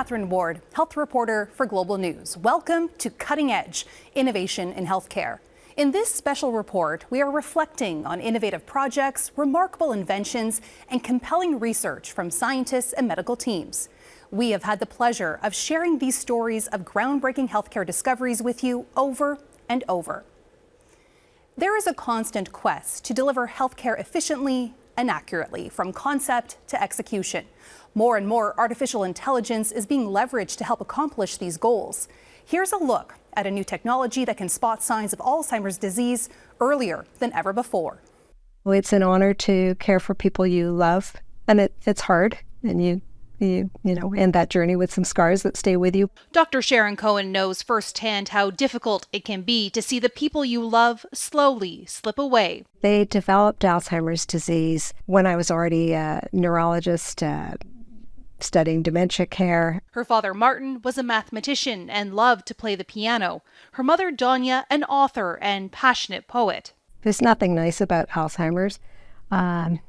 Katherine Ward, health reporter for Global News. Welcome to Cutting Edge Innovation in Healthcare. In this special report, we are reflecting on innovative projects, remarkable inventions, and compelling research from scientists and medical teams. We have had the pleasure of sharing these stories of groundbreaking healthcare discoveries with you over and over. There is a constant quest to deliver healthcare efficiently and accurately, from concept to execution. More and more artificial intelligence is being leveraged to help accomplish these goals. Here's a look at a new technology that can spot signs of Alzheimer's disease earlier than ever before. Well, it's an honor to care for people you love, and it's hard, and you end that journey with some scars that stay with you. Dr. Sharon Cohen knows firsthand how difficult it can be to see the people you love slowly slip away. They developed Alzheimer's disease when I was already a neurologist studying dementia care. Her father, Martin, was a mathematician and loved to play the piano. Her mother, Donya, an author and passionate poet. There's nothing nice about Alzheimer's, and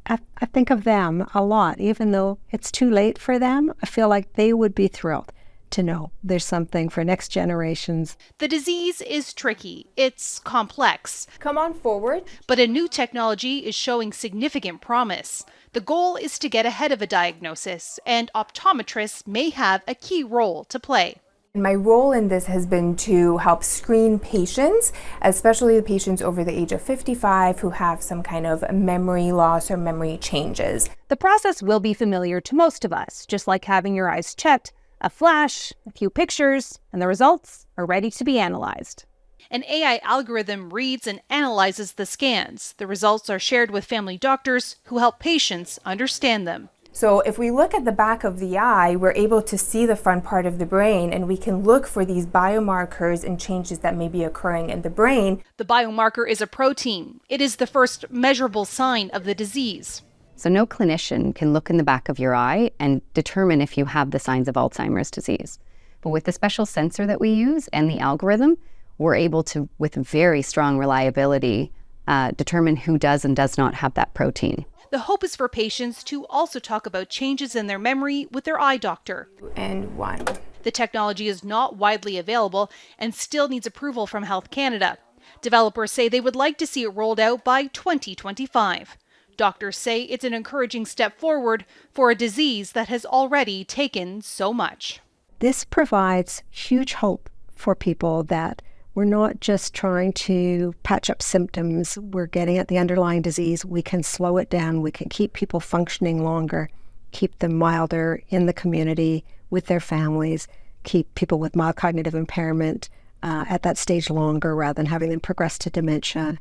I think of them a lot. Even though it's too late for them, I feel like they would be thrilled to know there's something for next generations. The disease is tricky. It's complex. Come on forward. But a new technology is showing significant promise. The goal is to get ahead of a diagnosis, and optometrists may have a key role to play. My role in this has been to help screen patients, especially the patients over the age of 55 who have some kind of memory loss or memory changes. The process will be familiar to most of us, just like having your eyes checked, a flash, a few pictures, and the results are ready to be analyzed. An AI algorithm reads and analyzes the scans. The results are shared with family doctors who help patients understand them. So if we look at the back of the eye, we're able to see the front part of the brain, and we can look for these biomarkers and changes that may be occurring in the brain. The biomarker is a protein. It is the first measurable sign of the disease. So no clinician can look in the back of your eye and determine if you have the signs of Alzheimer's disease. But with the special sensor that we use and the algorithm, we're able to, with very strong reliability, determine who does and does not have that protein. The hope is for patients to also talk about changes in their memory with their eye doctor. And one. The technology is not widely available and still needs approval from Health Canada. Developers say they would like to see it rolled out by 2025. Doctors say it's an encouraging step forward for a disease that has already taken so much. This provides huge hope for people that we're not just trying to patch up symptoms. We're getting at the underlying disease. We can slow it down. We can keep people functioning longer, keep them milder in the community with their families, keep people with mild cognitive impairment at that stage longer rather than having them progress to dementia.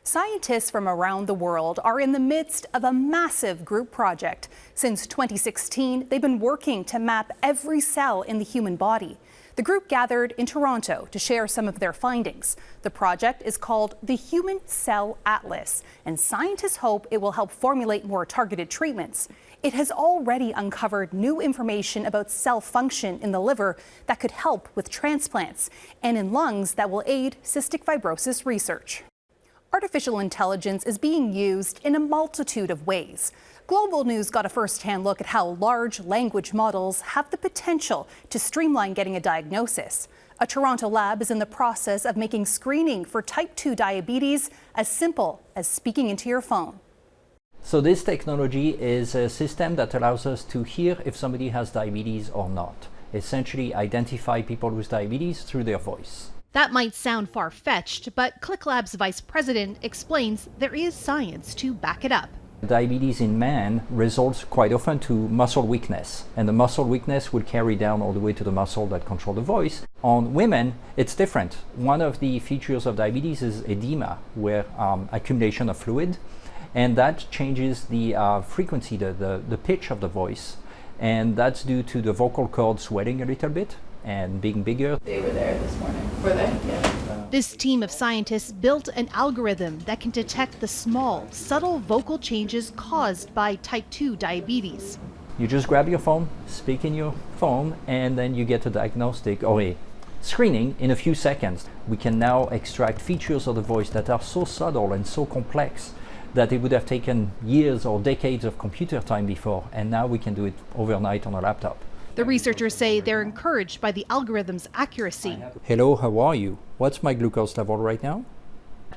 Scientists from around the world are in the midst of a massive group project. Since 2016, they've been working to map every cell in the human body. The group gathered in Toronto to share some of their findings. The project is called the Human Cell Atlas, and scientists hope it will help formulate more targeted treatments. It has already uncovered new information about cell function in the liver that could help with transplants, and in lungs that will aid cystic fibrosis research. Artificial intelligence is being used in a multitude of ways. Global News got a first-hand look at how large language models have the potential to streamline getting a diagnosis. A Toronto lab is in the process of making screening for type 2 diabetes as simple as speaking into your phone. So this technology is a system that allows us to hear if somebody has diabetes or not. Essentially identify people with diabetes through their voice. That might sound far-fetched, but ClickLab's vice president explains there is science to back it up. Diabetes in men results quite often to muscle weakness, and the muscle weakness will carry down all the way to the muscle that control the voice. On women, it's different. One of the features of diabetes is edema, where accumulation of fluid, and that changes the frequency, the pitch of the voice, and that's due to the vocal cord swelling a little bit and being bigger. They were there this morning. Were they? Yeah. This team of scientists built an algorithm that can detect the small, subtle vocal changes caused by type 2 diabetes. You just grab your phone, speak in your phone, and then you get a diagnostic or a screening in a few seconds. We can now extract features of the voice that are so subtle and so complex that it would have taken years or decades of computer time before, and now we can do it overnight on a laptop. The researchers say they're encouraged by the algorithm's accuracy. Hello, how are you? What's my glucose level right now?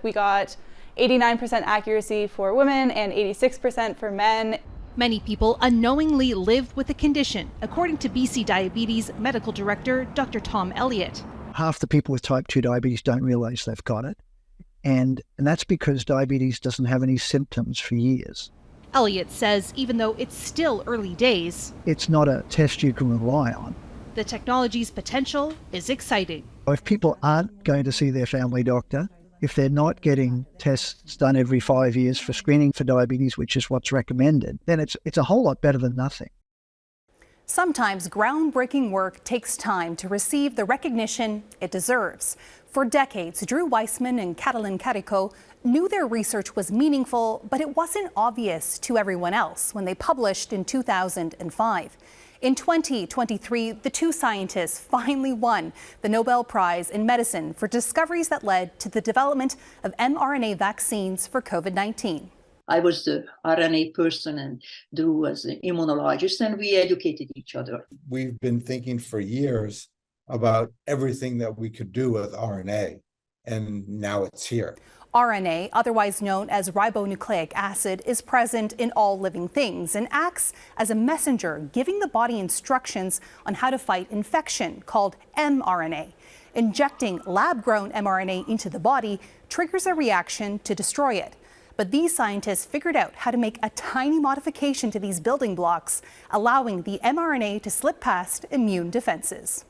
We got 89% accuracy for women and 86% for men. Many people unknowingly live with the condition, according to BC Diabetes Medical Director Dr. Tom Elliott. Half the people with type 2 diabetes don't realize they've got it. And that's because diabetes doesn't have any symptoms for years. Elliott says even though it's still early days, it's not a test you can rely on. The technology's potential is exciting. If people aren't going to see their family doctor, if they're not getting tests done every 5 years for screening for diabetes, which is what's recommended, then it's a whole lot better than nothing. Sometimes groundbreaking work takes time to receive the recognition it deserves. For decades, Drew Weissman and Katherine Ward knew their research was meaningful, but it wasn't obvious to everyone else when they published in 2005. In 2023, the two scientists finally won the Nobel Prize in Medicine for discoveries that led to the development of mRNA vaccines for COVID-19. I was the RNA person and Drew was an immunologist, and we educated each other. We've been thinking for years about everything that we could do with RNA, and now it's here. RNA, otherwise known as ribonucleic acid, is present in all living things and acts as a messenger, giving the body instructions on how to fight infection, called mRNA. Injecting lab-grown mRNA into the body triggers a reaction to destroy it. But these scientists figured out how to make a tiny modification to these building blocks, allowing the mRNA to slip past immune defenses.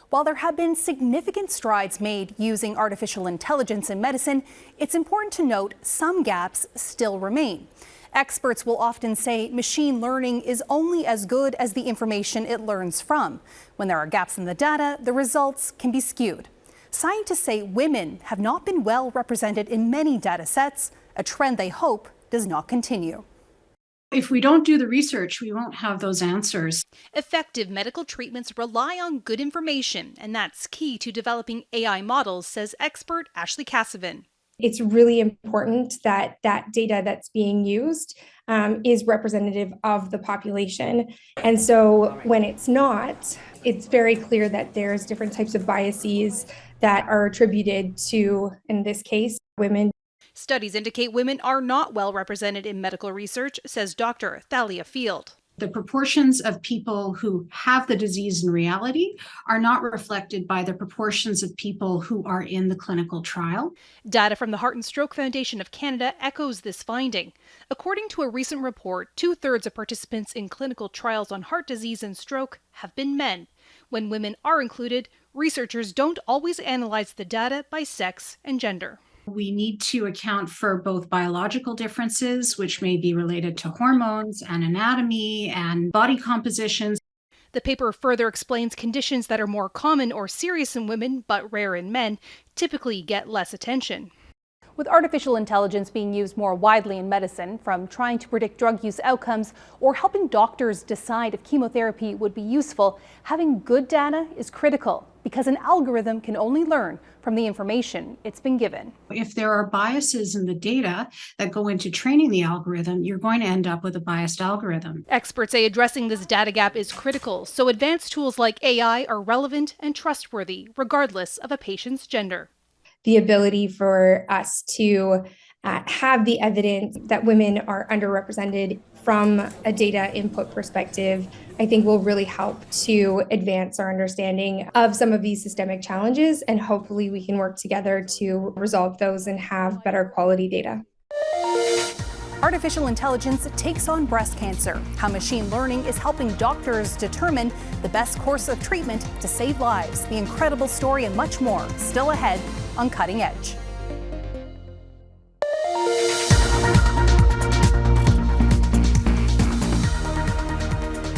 While there have been significant strides made using artificial intelligence in medicine, it's important to note some gaps still remain. Experts will often say machine learning is only as good as the information it learns from. When there are gaps in the data, the results can be skewed. Scientists say women have not been well represented in many data sets, a trend they hope does not continue. If we don't do the research, we won't have those answers. Effective medical treatments rely on good information, and that's key to developing AI models, says expert Ashley Cassavin. It's really important that that data that's being used is representative of the population. And so when it's not, it's very clear that there's different types of biases that are attributed to, in this case, women. Studies indicate women are not well represented in medical research, says Dr. Thalia Field. The proportions of people who have the disease in reality are not reflected by the proportions of people who are in the clinical trial. Data from the Heart and Stroke Foundation of Canada echoes this finding. According to a recent report, 2/3 of participants in clinical trials on heart disease and stroke have been men. When women are included, researchers don't always analyze the data by sex and gender. We need to account for both biological differences, which may be related to hormones and anatomy and body compositions. The paper further explains conditions that are more common or serious in women but rare in men typically get less attention. With artificial intelligence being used more widely in medicine, from trying to predict drug use outcomes or helping doctors decide if chemotherapy would be useful, having good data is critical because an algorithm can only learn from the information it's been given. If there are biases in the data that go into training the algorithm, you're going to end up with a biased algorithm. Experts say addressing this data gap is critical, so advanced tools like AI are relevant and trustworthy, regardless of a patient's gender. The ability for us to have the evidence that women are underrepresented from a data input perspective, I think will really help to advance our understanding of some of these systemic challenges, and hopefully we can work together to resolve those and have better quality data. Artificial intelligence takes on breast cancer, how machine learning is helping doctors determine the best course of treatment to save lives. The incredible story and much more still ahead on Cutting Edge.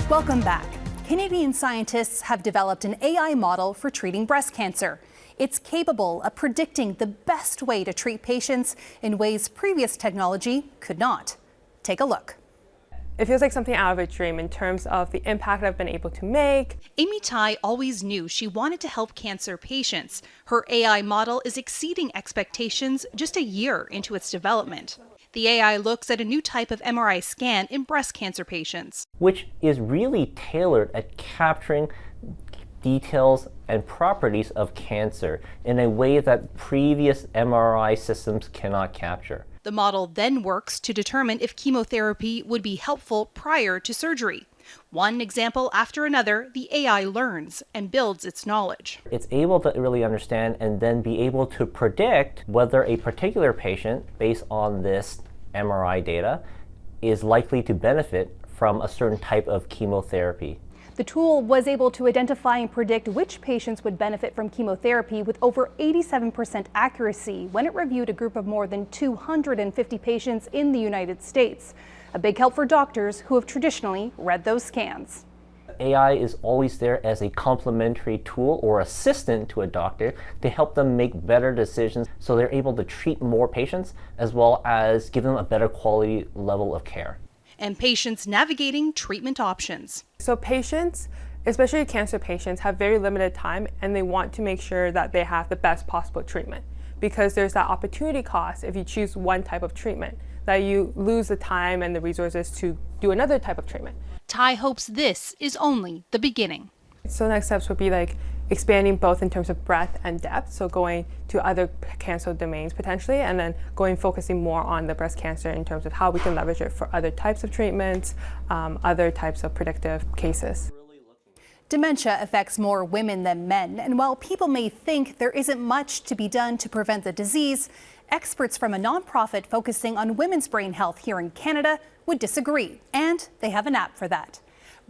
Welcome back. Canadian scientists have developed an AI model for treating breast cancer. It's capable of predicting the best way to treat patients in ways previous technology could not. Take a look. It feels like something out of a dream in terms of the impact I've been able to make. Amy Tai always knew she wanted to help cancer patients. Her AI model is exceeding expectations just a year into its development. The AI looks at a new type of MRI scan in breast cancer patients, which is really tailored at capturing details and properties of cancer in a way that previous MRI systems cannot capture. The model then works to determine if chemotherapy would be helpful prior to surgery. One example after another, the AI learns and builds its knowledge. It's able to really understand and then be able to predict whether a particular patient, based on this MRI data, is likely to benefit from a certain type of chemotherapy. The tool was able to identify and predict which patients would benefit from chemotherapy with over 87% accuracy when it reviewed a group of more than 250 patients in the United States. A big help for doctors who have traditionally read those scans. AI is always there as a complementary tool or assistant to a doctor to help them make better decisions so they're able to treat more patients as well as give them a better quality level of care. And patients navigating treatment options. So patients, especially cancer patients, have very limited time and they want to make sure that they have the best possible treatment because there's that opportunity cost if you choose one type of treatment, that you lose the time and the resources to do another type of treatment. Tai hopes this is only the beginning. So next steps would be like expanding both in terms of breadth and depth, so going to other cancer domains potentially, and then focusing more on the breast cancer in terms of how we can leverage it for other types of treatments, other types of predictive cases. Dementia affects more women than men, and while people may think there isn't much to be done to prevent the disease, experts from a nonprofit focusing on women's brain health here in Canada would disagree, and they have an app for that.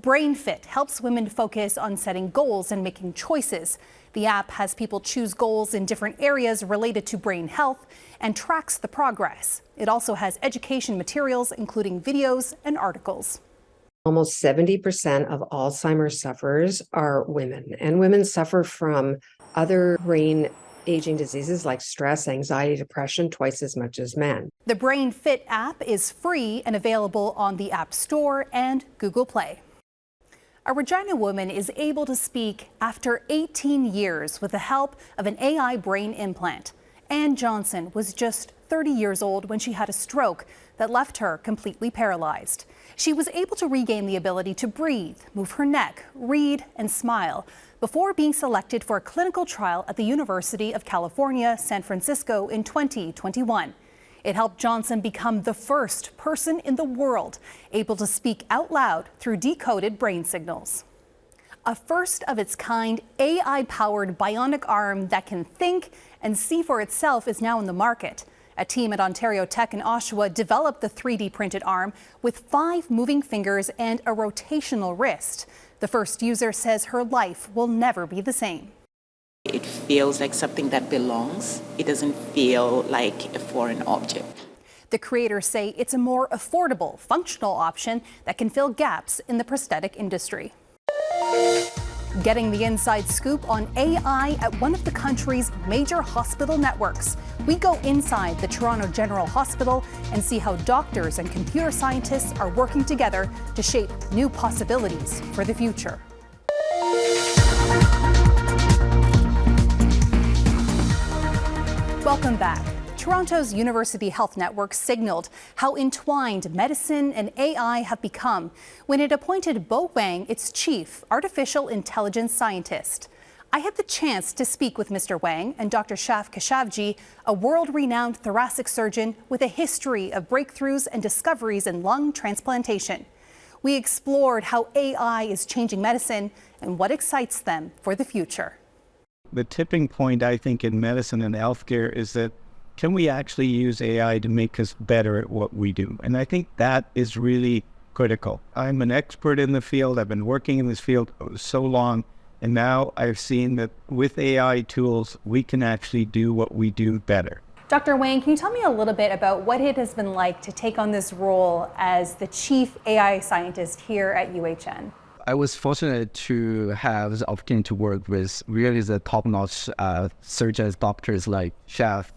BrainFit helps women focus on setting goals and making choices. The app has people choose goals in different areas related to brain health and tracks the progress. It also has education materials, including videos and articles. Almost 70% of Alzheimer's sufferers are women, and women suffer from other brain aging diseases like stress, anxiety, depression twice as much as men. The BrainFit app is free and available on the App Store and Google Play. A Regina woman is able to speak after 18 years with the help of an AI brain implant. Ann Johnson was just 30 years old when she had a stroke that left her completely paralyzed. She was able to regain the ability to breathe, move her neck, read, and smile before being selected for a clinical trial at the University of California, San Francisco in 2021. It helped Johnson become the first person in the world able to speak out loud through decoded brain signals. A first of its kind AI-powered bionic arm that can think and see for itself is now in the market. A team at Ontario Tech in Oshawa developed the 3D printed arm with 5 moving fingers and a rotational wrist. The first user says her life will never be the same. It feels like something that belongs. It doesn't feel like a foreign object. The creators say it's a more affordable, functional option that can fill gaps in the prosthetic industry. Getting the inside scoop on AI at one of the country's major hospital networks. We go inside the Toronto General Hospital and see how doctors and computer scientists are working together to shape new possibilities for the future. Welcome back. Toronto's University Health Network signaled how entwined medicine and AI have become when it appointed Bo Wang its chief artificial intelligence scientist. I had the chance to speak with Mr. Wang and Dr. Shaf Khashoggi, a world-renowned thoracic surgeon with a history of breakthroughs and discoveries in lung transplantation. We explored how AI is changing medicine and what excites them for the future. The tipping point, I think, in medicine and healthcare is that can we actually use AI to make us better at what we do? And I think that is really critical. I'm an expert in the field. I've been working in this field so long. And now I've seen that with AI tools, we can actually do what we do better. Dr. Wang, can you tell me a little bit about what it has been like to take on this role as the chief AI scientist here at UHN? I was fortunate to have the opportunity to work with really the top-notch surgeons, doctors like Chef,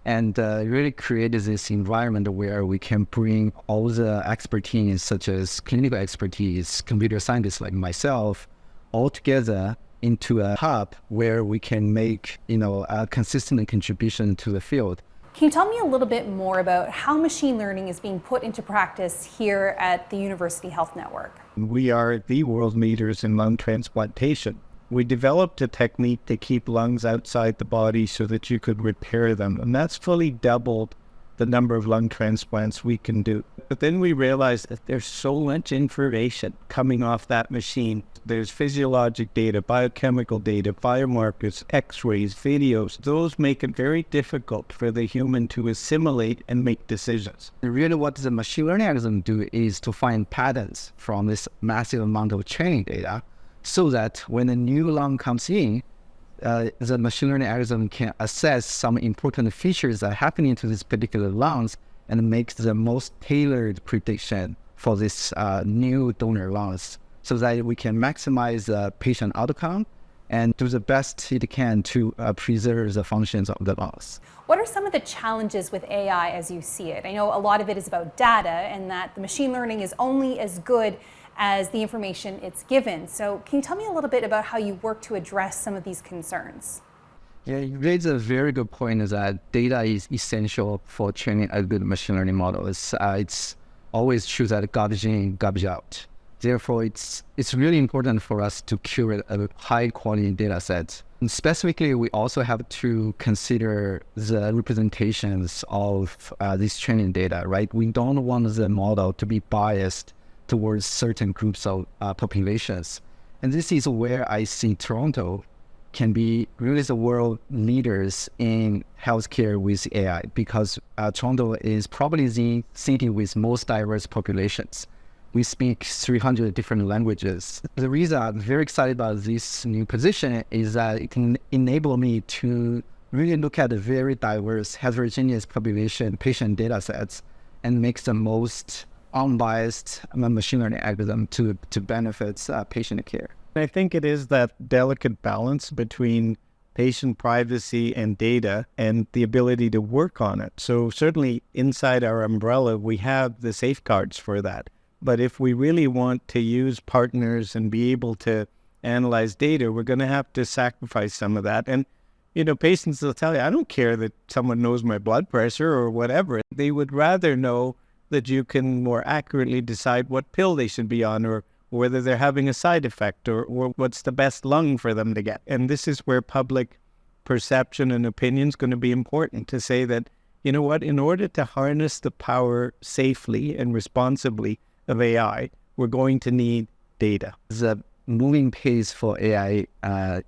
and really created this environment where we can bring all the expertise, such as clinical expertise, computer scientists like myself, all together into a hub where we can make, a consistent contribution to the field. Can you tell me a little bit more about how machine learning is being put into practice here at the University Health Network? We are the world leaders in lung transplantation. We developed a technique to keep lungs outside the body so that you could repair them, and that's fully doubled the number of lung transplants we can do. But then we realized that there's so much information coming off that machine. There's physiologic data, biochemical data, biomarkers, x-rays, videos. Those make it very difficult for the human to assimilate and make decisions. Really what the machine learning algorithm do is to find patterns from this massive amount of training data so that when a new lung comes in, the machine learning algorithm can assess some important features that are happening to this particular lungs and make the most tailored prediction for this new donor lungs, so that we can maximize the patient outcome and do the best it can to preserve the functions of the lungs. What are some of the challenges with AI as you see it? I know a lot of it is about data and that the machine learning is only as good as the information it's given. So can you tell me a little bit about how you work to address some of these concerns? Yeah, you raise a very good point, is that data is essential for training a good machine learning model. It's always true that garbage in, garbage out. Therefore, it's really important for us to curate a high quality data set. And specifically, we also have to consider the representations of this training data, right? We don't want the model to be biased towards certain groups of populations. And this is where I see Toronto can be really the world leaders in healthcare with AI, because Toronto is probably the city with most diverse populations. We speak 300 different languages. The reason I'm very excited about this new position is that it can enable me to really look at a very diverse, heterogeneous population, patient data sets, and make the most unbiased machine learning algorithm to benefit patient care. I think it is that delicate balance between patient privacy and data and the ability to work on it. So certainly inside our umbrella, we have the safeguards for that. But if we really want to use partners and be able to analyze data, we're going to have to sacrifice some of that. And, you know, patients will tell you, I don't care that someone knows my blood pressure or whatever. They would rather know that you can more accurately decide what pill they should be on, or whether they're having a side effect, or what's the best lung for them to get. And this is where public perception and opinion is going to be important, to say that, you know what, in order to harness the power safely and responsibly of AI, we're going to need data. The moving pace for AI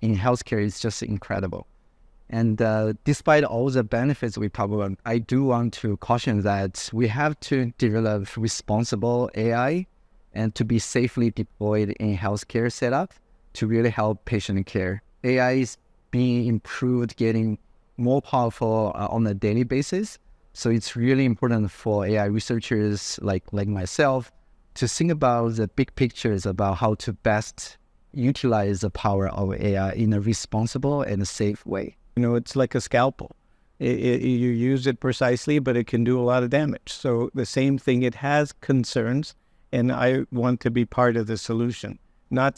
in healthcare is just incredible. And despite all the benefits we talk about, I do want to caution that we have to develop responsible AI and to be safely deployed in healthcare setup to really help patient care. AI is being improved, getting more powerful on a daily basis. So it's really important for AI researchers like myself to think about the big pictures about how to best utilize the power of AI in a responsible and a safe way. You know, it's like a scalpel. You use it precisely, but it can do a lot of damage. So the same thing, it has concerns, and I want to be part of the solution. Not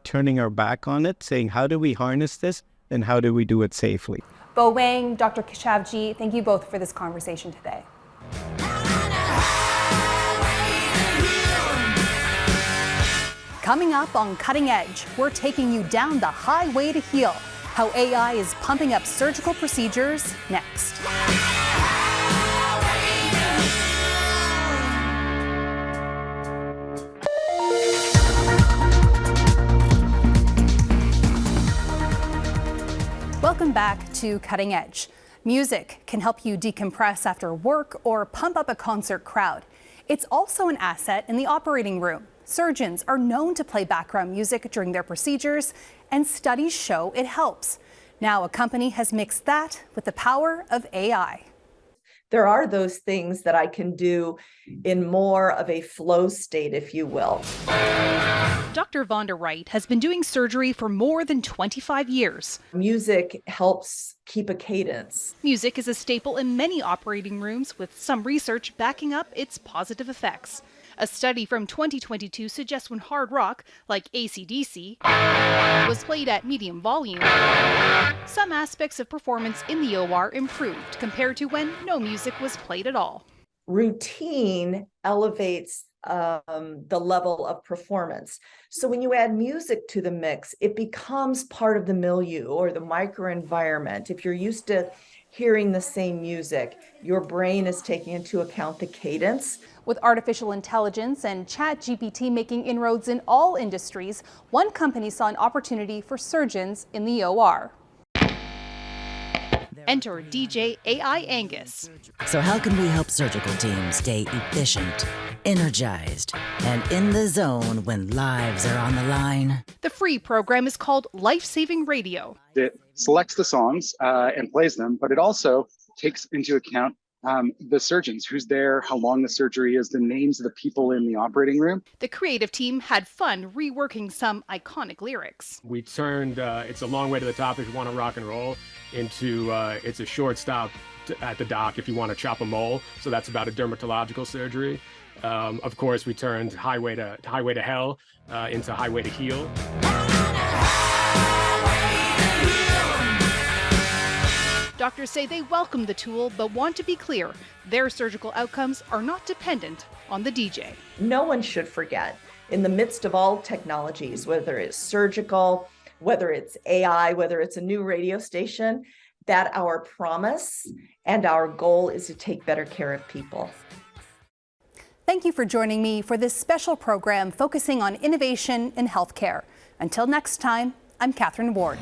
turning our back on it, saying, how do we harness this, and how do we do it safely? Bo Wang, Dr. Keshavji, thank you both for this conversation today. Coming up on Cutting Edge, we're taking you down the highway to heal. How AI is pumping up surgical procedures next. Welcome back to Cutting Edge. Music can help you decompress after work or pump up a concert crowd. It's also an asset in the operating room. Surgeons are known to play background music during their procedures, and studies show it helps. Now a company has mixed that with the power of AI. There are those things that I can do in more of a flow state, if you will. Dr. Vonda Wright has been doing surgery for more than 25 years. Music helps keep a cadence. Music is a staple in many operating rooms, with some research backing up its positive effects. A study from 2022 suggests when hard rock, like AC/DC, was played at medium volume, some aspects of performance in the OR improved compared to when no music was played at all. Routine elevates the level of performance. So when you add music to the mix, it becomes part of the milieu or the microenvironment. If you're used to hearing the same music, your brain is taking into account the cadence. With artificial intelligence and ChatGPT making inroads in all industries, one company saw an opportunity for surgeons in the OR. Enter DJ AI Angus. So how can we help surgical teams stay efficient, energized, and in the zone when lives are on the line? The free program is called Life-Saving Radio. It selects the songs and plays them, but it also takes into account the surgeons, who's there, how long the surgery is, the names of the people in the operating room. The creative team had fun reworking some iconic lyrics. We turned It's a Long Way to the Top If You Want to Rock and Roll into It's a Short Stop at the Dock If You Want to Chop a Mole. So that's about a dermatological surgery. Of course, we turned Highway to Hell into Highway to Heal. Doctors say they welcome the tool, but want to be clear, their surgical outcomes are not dependent on the DJ. No one should forget, in the midst of all technologies, whether it's surgical, whether it's AI, whether it's a new radio station, that our promise and our goal is to take better care of people. Thank you for joining me for this special program focusing on innovation in healthcare. Until next time, I'm Katherine Ward.